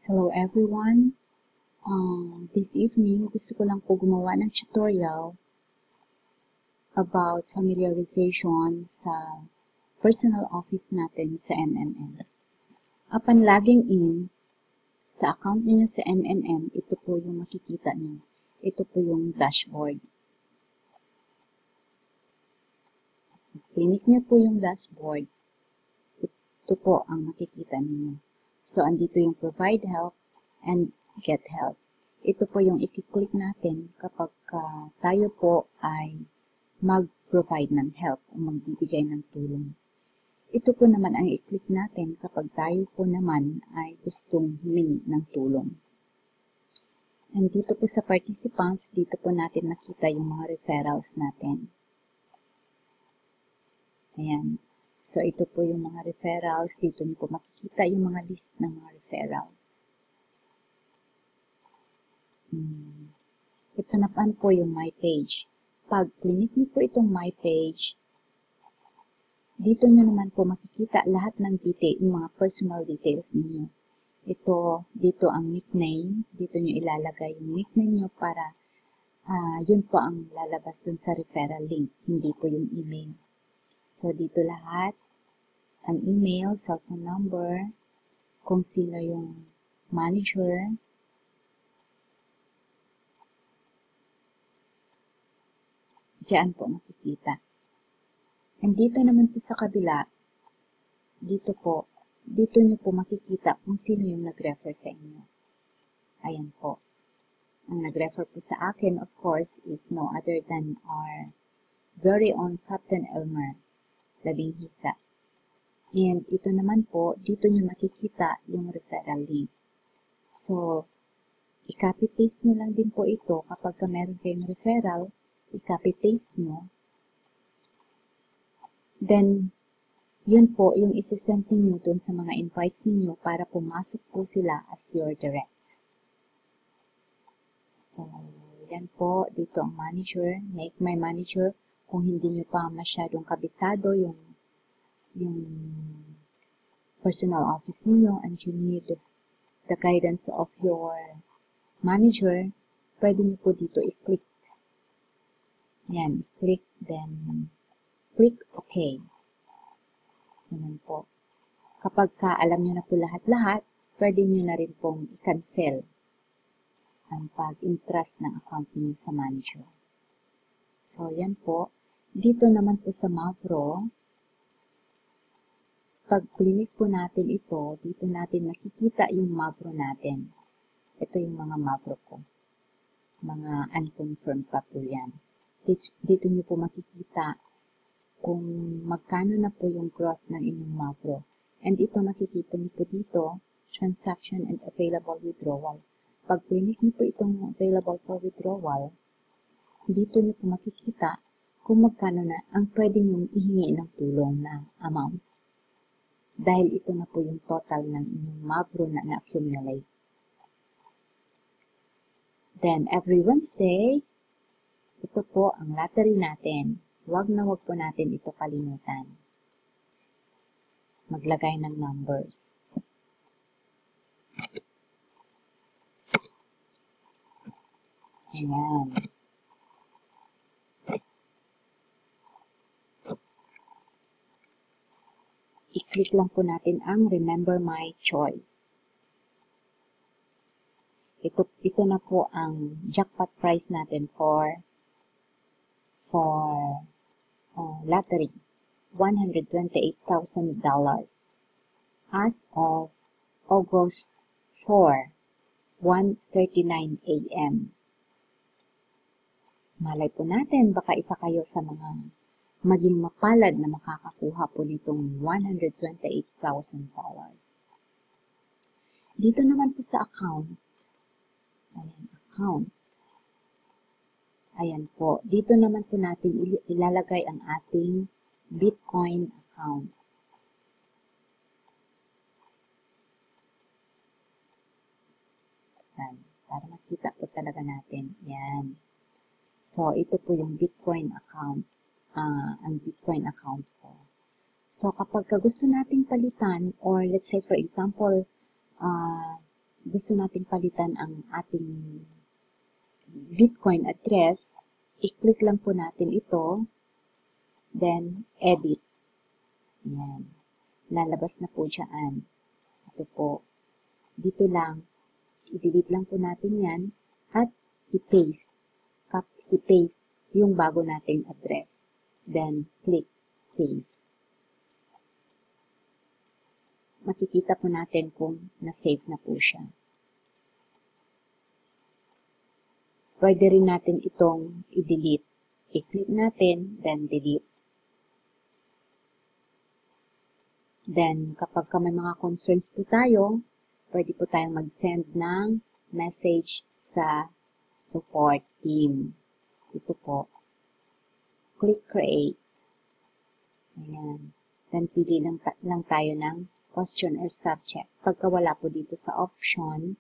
Hello everyone! This evening, gusto ko lang po gumawa ng tutorial about familiarization sa personal office natin sa MMM. Upon logging in sa account niyo sa MMM, ito po yung makikita niyo. Ito po yung dashboard. Click niyo po yung dashboard. Ito po ang makikita ninyo. So, andito yung provide help and get help. Ito po yung i-click natin kapag tayo po ay mag-provide ng help o magbibigay ng tulong. Ito po naman ang i-click natin kapag tayo po naman ay gustong humingi ng tulong. And dito po sa participants, dito po natin makita yung mga referrals natin. Ayan. So, ito po yung mga referrals. Dito niyo po makikita yung mga list ng mga referrals. Ito naman po yung My Page. Pag click niyo po itong My Page, dito niyo naman po makikita lahat ng detail, yung mga personal details ninyo. Dito ang nickname. Dito niyo ilalagay yung nickname niyo para yun po ang lalabas dun sa referral link, hindi po yung email. So, dito lahat, ang email, cellphone number, kung sino yung manager, diyan po makikita. And dito naman po sa kabila, dito nyo po makikita kung sino yung nag-refer sa inyo. Ayan po. Ang nag-refer po sa akin, of course, is no other than our very own Captain Elmer Labinghisa. And ito naman po, dito nyo makikita yung referral link. So, i-copy-paste nyo lang din po ito kapag meron kayong referral, i-copy-paste nyo. Then, yun po yung isi-send ninyo dun sa mga invites ninyo para pumasok po sila as your directs. So, yan po. Dito ang manager. Make my manager. Kung hindi nyo pa masyadong kabisado yung personal office ninyo and you need the guidance of your manager, pwede nyo po dito i-click. Yan, click, then click OK. Ganun po. Kapag alam nyo na po lahat-lahat, pwede nyo na rin pong i-cancel ang pag-entrust ng account niyo sa manager. So, yan po. Dito naman po sa Mavro, pag click po natin ito, dito natin makikita yung Mavro natin. Ito yung mga Mavro ko. Mga unconfirmed pa po yan. Dito nyo po makikita kung magkano na po yung growth ng inyong Mavro. And ito makikita nyo po dito, transaction and available withdrawal. Pag click nyo po itong available for withdrawal, dito nyo po makikita kung magkano na ang pwede nyong ihingi ng tulong na amount. Dahil ito na po yung total ng inyong Mavro na na-accumulate. Then, every Wednesday, ito po ang lottery natin. Huwag po natin ito kalimutan. Maglagay ng numbers. Ayan. I-click lang po natin ang Remember My Choice. Ito na po ang jackpot prize natin for lottery. $128,000 as of August 4, 1:39 a.m. Malay po natin, baka isa kayo sa mga maging mapalad na makakakuha po nitong $128,000. Dito naman po sa account, ayan, account. Ayan po, dito naman po natin ilalagay ang ating Bitcoin account. Ayan, para makita po talaga natin. Ayan. So, ito po yung Bitcoin account. Ang Bitcoin account ko. So, kapag gusto nating palitan, or let's say for example, gusto nating palitan ang ating Bitcoin address, i-click lang po natin ito, then edit. Ayan. Lalabas na po dyan. Ito po. Dito lang, i-delete lang po natin yan at i-paste. I-paste yung bago nating address. Then, click Save. Makikita po natin kung na-save na po siya. Pwede rin natin itong i-delete. I-click natin, then delete. Then, kapag may mga concerns po tayo, pwede po tayong mag-send ng message sa support team. Ito po. Click Create. Ayan. Then, pili lang tayo ng question or subject. Pagka wala po dito sa option,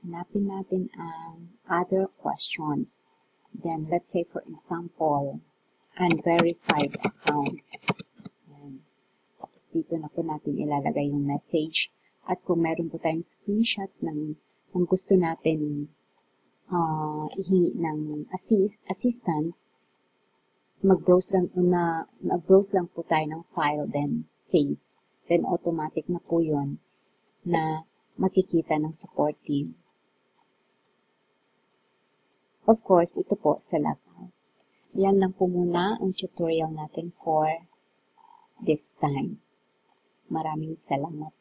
hanapin natin ang other questions. Then, let's say for example, unverified account. Ayan. Tapos dito na po natin ilalagay yung message. At kung meron po tayong screenshots ng gusto natin ihingi ng assistance, mag-browse lang po tayo ng file, then save. Then automatic na po yun na makikita ng support team. Of course, ito po sa logout. Yan lang po muna ang tutorial natin for this time. Maraming salamat.